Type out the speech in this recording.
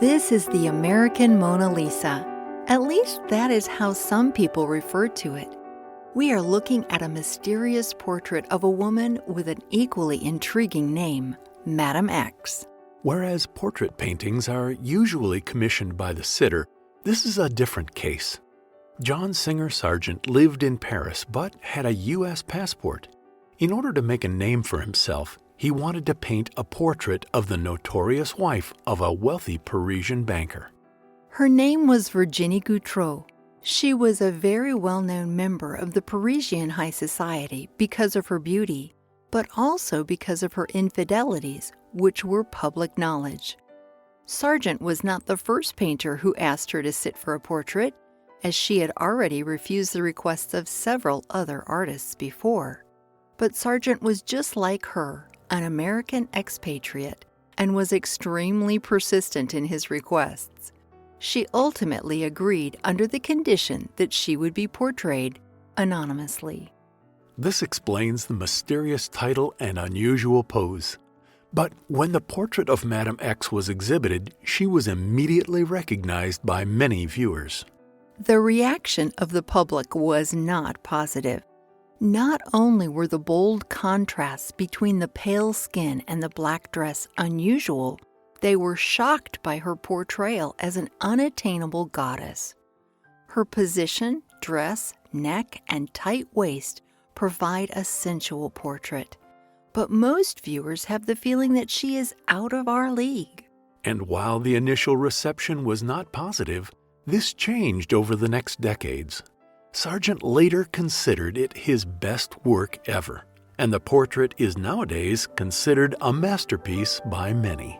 This is the American Mona Lisa. At least that is how some people refer to it. We are looking at a mysterious portrait of a woman with an equally intriguing name, Madame X. Whereas portrait paintings are usually commissioned by the sitter, this is a different case. John Singer Sargent lived in Paris but had a U.S. passport. In order to make a name for himself, he wanted to paint a portrait of the notorious wife of a wealthy Parisian banker. Her name was Virginie Gautreau. She was a very well-known member of the Parisian high society because of her beauty, but also because of her infidelities, which were public knowledge. Sargent was not the first painter who asked her to sit for a portrait, as she had already refused the requests of several other artists before. But Sargent was just like her, an American expatriate, and was extremely persistent in his requests. She ultimately agreed under the condition that she would be portrayed anonymously. This explains the mysterious title and unusual pose. But when the portrait of Madame X was exhibited, she was immediately recognized by many viewers. The reaction of the public was not positive. Not only were the bold contrasts between the pale skin and the black dress unusual, they were shocked by her portrayal as an unattainable goddess. Her position, dress, neck, and tight waist provide a sensual portrait, but most viewers have the feeling that she is out of our league. And while the initial reception was not positive, this changed over the next decades. Sargent later considered it his best work ever, and the portrait is nowadays considered a masterpiece by many.